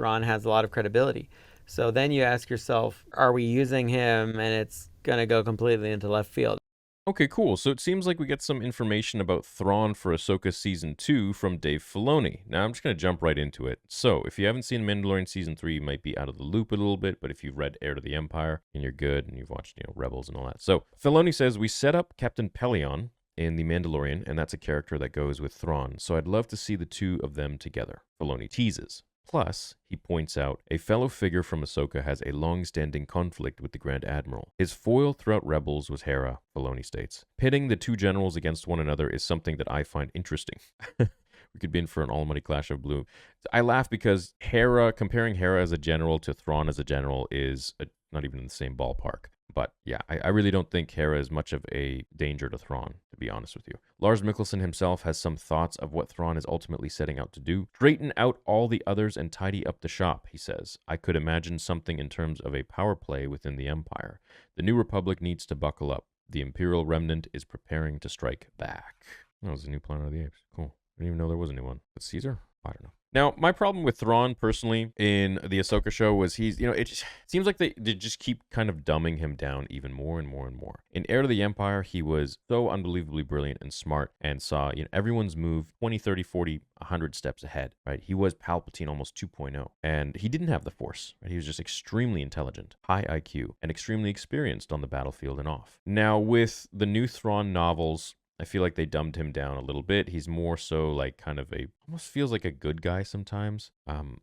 Thrawn has a lot of credibility. So then you ask yourself, are we using him and it's going to go completely into left field? Okay, cool. So it seems like we get some information about Thrawn for Ahsoka Season 2 from Dave Filoni. Now I'm just going to jump right into it. So if you haven't seen Mandalorian Season 3, you might be out of the loop a little bit, but if you've read Heir to the Empire, and you're good, and you've watched, Rebels and all that. So Filoni says, we set up Captain Pelion in The Mandalorian, and that's a character that goes with Thrawn, so I'd love to see the two of them together. Filoni teases. Plus, he points out, a fellow figure from Ahsoka has a long-standing conflict with the Grand Admiral. His foil throughout Rebels was Hera, Filoni states. Pitting the two generals against one another is something that I find interesting. We could be in for an all-money clash of blue. I laugh because comparing Hera as a general to Thrawn as a general is not even in the same ballpark. But yeah, I really don't think Hera is much of a danger to Thrawn, to be honest with you. Lars Mikkelsen himself has some thoughts of what Thrawn is ultimately setting out to do. Straighten out all the others and tidy up the shop, he says. I could imagine something in terms of a power play within the Empire. The New Republic needs to buckle up. The Imperial Remnant is preparing to strike back. That was a new Planet of the Apes. Cool. I didn't even know there was a new one. But Caesar? I don't know. Now, my problem with Thrawn, personally, in the Ahsoka show was it just seems like they just keep kind of dumbing him down even more and more and more. In Heir to the Empire, he was so unbelievably brilliant and smart and saw, everyone's moved 20, 30, 40, 100 steps ahead, right? He was Palpatine almost 2.0, and he didn't have the Force, right? He was just extremely intelligent, high IQ, and extremely experienced on the battlefield and off. Now, with the new Thrawn novels, I feel like they dumbed him down a little bit. He's more so like kind of almost feels like a good guy sometimes. And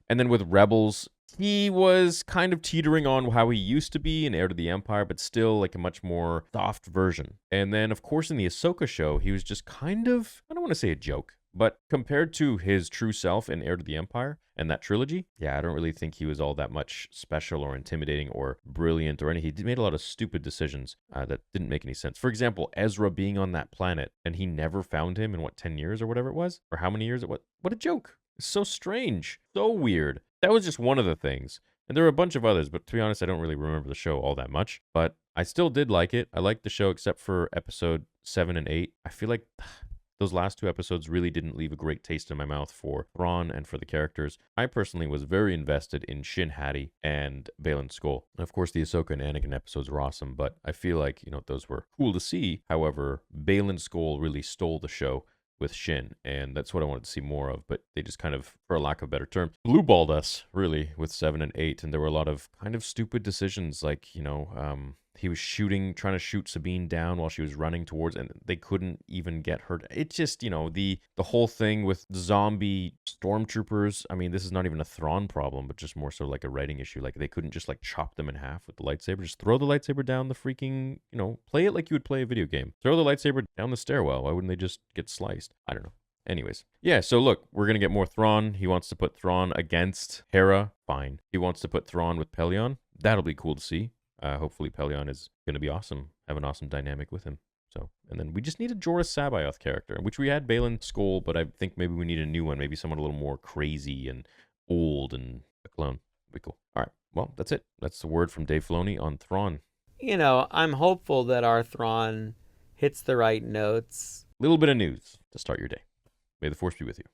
then with Rebels, he was kind of teetering on how he used to be in Heir to the Empire, but still like a much more soft version. And then, of course, in the Ahsoka show, he was just kind of, I don't want to say a joke, but compared to his true self in Heir to the Empire and that trilogy, yeah, I don't really think he was all that much special or intimidating or brilliant or anything. He made a lot of stupid decisions that didn't make any sense. For example, Ezra being on that planet and he never found him in 10 years or whatever it was, or how many years it was. What a joke. It's so strange. So weird. That was just one of the things. And there were a bunch of others, but to be honest, I don't really remember the show all that much. But I still did like it. I liked the show except for episode 7 and 8. I feel like those last two episodes really didn't leave a great taste in my mouth for Thrawn and for the characters. I personally was very invested in Shin Hati and Baylan Skoll. And of course, the Ahsoka and Anakin episodes were awesome, but I feel like, those were cool to see. However, Baylan Skoll really stole the show with Shin, and that's what I wanted to see more of, but they just kind of, for a lack of a better term, blue-balled us, really, with 7 and 8, and there were a lot of kind of stupid decisions, like, he was trying to shoot Sabine down while she was running towards, and they couldn't even get her. It's just, the whole thing with zombie stormtroopers. I mean, this is not even a Thrawn problem, but just more so like a writing issue. Like, they couldn't just chop them in half with the lightsaber. Just throw the lightsaber down the freaking, play it like you would play a video game. Throw the lightsaber down the stairwell. Why wouldn't they just get sliced? I don't know. Anyways, yeah, so look, we're going to get more Thrawn. He wants to put Thrawn against Hera. Fine. He wants to put Thrawn with Pelion. That'll be cool to see. Hopefully Pelion is going to be awesome, have an awesome dynamic with him. So, and then we just need a Jorah Sabayoth character, which we had Baylan Skoll, but I think maybe we need a new one, maybe someone a little more crazy and old and a clone. Would be cool. All right, well, that's it. That's the word from Dave Filoni on Thrawn. I'm hopeful that our Thrawn hits the right notes. Little bit of news to start your day. May the Force be with you.